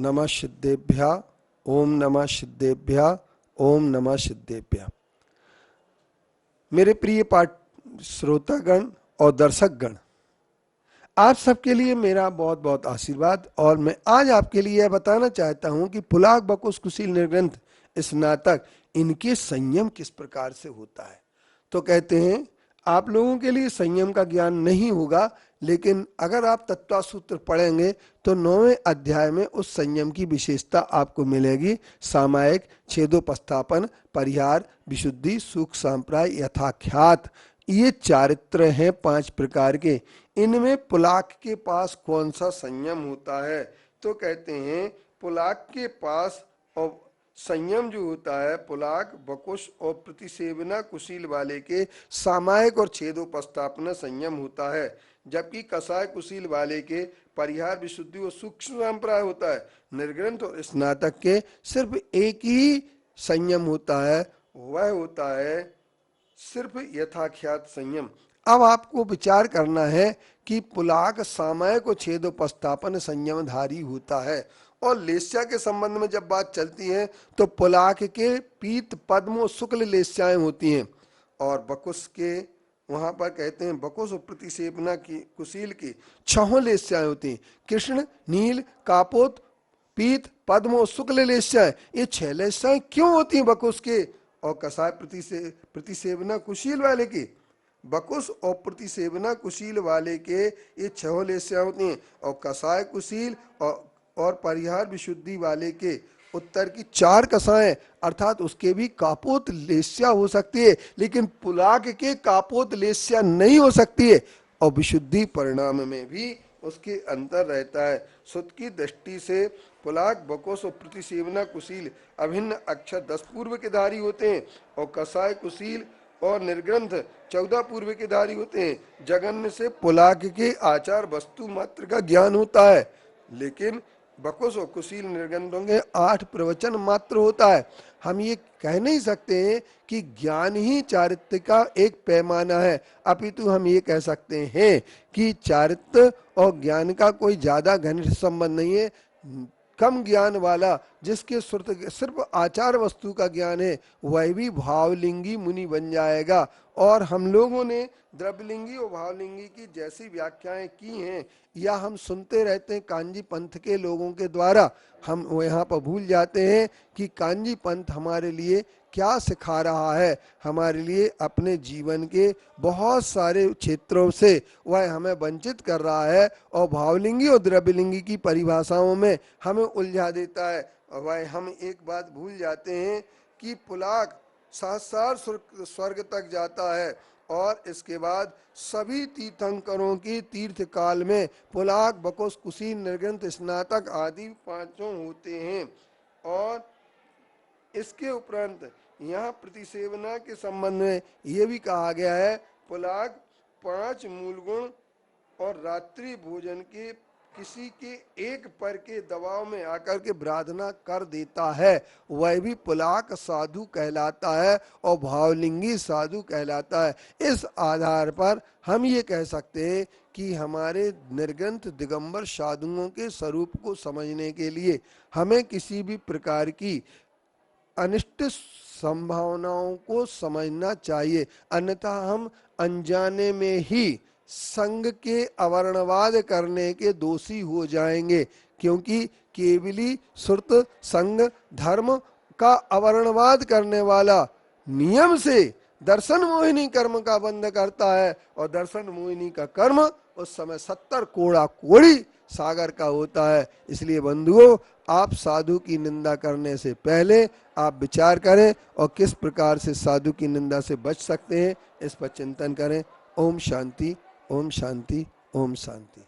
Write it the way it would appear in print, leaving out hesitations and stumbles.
नमः सिद्धेभ्यः। ओम नमः सिद्धेभ्यः। ओम नमः सिद्धेभ्यः। मेरे प्रिय पाठ श्रोतागण और दर्शकगण, आप सबके लिए मेरा बहुत बहुत आशीर्वाद। और मैं आज आपके लिए यह बताना चाहता हूं कि पुलाक, बकुस, कुशील, निर्ग्रंथ, स्नातक, इनके संयम किस प्रकार से होता है। तो कहते हैं आप लोगों के लिए संयम का ज्ञान नहीं होगा, लेकिन अगर आप तत्वसूत्र पढ़ेंगे तो 9वें अध्याय में उस संयम की विशेषता आपको मिलेगी। सामायिक, छेदोपस्थापन, परिहार, विशुद्धि, सुख, सांप्राय, यथाख्यात, ये चारित्र हैं 5 प्रकार के। इनमें पुलाक के पास कौन सा संयम होता है? तो कहते हैं पुलाक के पास और संयम जो होता है, पुलाक, बकुश और प्रतिसेवना कुशील वाले के सामायिक और छेदोपस्थापना संयम होता है, जबकि कसाय कुशील वाले के परिहार, विशुद्धि और सूक्ष्म संप्राय होता है। निर्ग्रंथ और स्नातक के सिर्फ एक ही संयम होता है, वह होता है सिर्फ यथाख्यात संयम। अब आपको विचार करना है कि पुलाक सामायिक और छेदोपस्थापन संयमधारी होता है, और लेस्या के संबंध में जब बात चलती है तो पुलाक के पीत, पद्म और शुक्ल लेस्याएं होती हैं, और बकुश के वहां पर कहते हैं बकुश और प्रतिसेवना की कुशील की 6 लेस्याएं होती हैं। कृष्ण, नील, कापोत, पीत, पद्म और शुक्ल लेस्याएं, ये 6 लेस्याएं क्यों होती हैं बकुश के और कसाय प्रतिसेवना कुशील वाले की? बकुश और प्रतिसेवना कुशील वाले के ये 6 लेस्याएं होती हैं, और कसाय कुशील और परिहार विशुद्धि वाले के उत्तर की 4 कसाएं, अर्थात उसके भी कापोत लेस्या हो सकती है, लेकिन पुलाक के कापोत लेस्या नहीं हो सकती है, और विशुद्धि परिणाम में भी उसके अंतर रहता है। सुत की दृष्टि से पुलाक, बकुश और प्रतिसेवना कुशील अभिन्न अक्षर 10 पूर्व के धारी होते हैं, और कसाय कुशील और निर्ग्रंथ 14 पूर्व के धारी होते हैं। जगन्य से पुलाक के आचार वस्तु मात्र का ज्ञान होता है, लेकिन बकुश और कुशील निर्ग्रंथों के 8 प्रवचन मात्र होता है। हम ये कह नहीं सकते हैं कि ज्ञान ही चारित्र का एक पैमाना है, अपितु हम ये कह सकते हैं कि चारित्र और ज्ञान का कोई ज्यादा घनिष्ठ संबंध नहीं है। कम ज्ञान वाला, जिसके सिर्फ आचार वस्तु का ज्ञान है, वह भी भावलिंगी मुनि बन जाएगा। और हम लोगों ने द्रव्यलिंगी और भावलिंगी की जैसी व्याख्याएं की हैं, या हम सुनते रहते हैं कांजी पंथ के लोगों के द्वारा, हम यहाँ पर भूल जाते हैं कि कांजी पंथ हमारे लिए क्या सिखा रहा है। हमारे लिए अपने जीवन के बहुत सारे क्षेत्रों से वह हमें वंचित कर रहा है, और भावलिंगी और द्रव्यलिंगी की परिभाषाओं में हमें उलझा देता है। और वह हम एक बात भूल जाते हैं कि पुलाक सहस्रार स्वर्ग तक जाता है, और इसके बाद सभी तीर्थंकरों की तीर्थ काल में पुलाक, बकुश, कुशील, निर्ग्रंथ, स्नातक आदि 5 होते हैं। और इसके उपरांत यहाँ प्रतिसेवना के संबंध में ये भी कहा गया है, पुलाक 5 मूल गुण और रात्रि भोजन के किसी के एक पर के दबाव में आकर के प्रार्थना कर देता है, वह भी पुलाक साधु कहलाता है और भावलिंगी साधु कहलाता है। इस आधार पर हम ये कह सकते हैं कि हमारे निर्ग्रंथ दिगंबर साधुओं के स्वरूप को समझने के लिए हमें किसी भी प्रकार की अनिष्ट संभावनाओं को समझना चाहिए, अन्यथा हम अनजाने में ही संघ के अवर्णवाद करने के दोषी हो जाएंगे, क्योंकि केवली श्रुत संघ धर्म का अवर्णवाद करने वाला नियम से दर्शन मोहिनी कर्म का बंध करता है, और दर्शन मोहिनी का कर्म उस समय 70 कोड़ा कोड़ी सागर का होता है। इसलिए बंधुओं, आप साधु की निंदा करने से पहले आप विचार करें और किस प्रकार से साधु की निंदा से बच सकते हैं, इस पर चिंतन करें। ओम शांति, ओम शांति, ओम शांति।